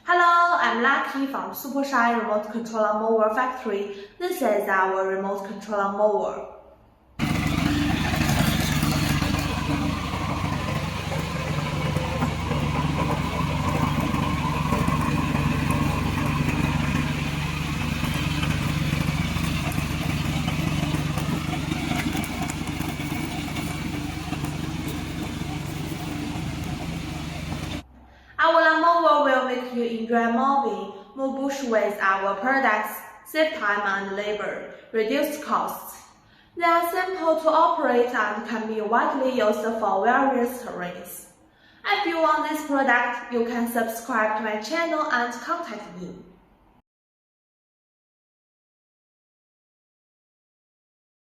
Hello, I'm Lucky from Super Shy Remote Controller Mower Factory. This is our remote controller mower. Our mower will make you enjoy mowing, move bush with our products, save time and labor, reduce costs. They are simple to operate and can be widely used for various terrains. If you want this product, you can subscribe to my channel and contact me.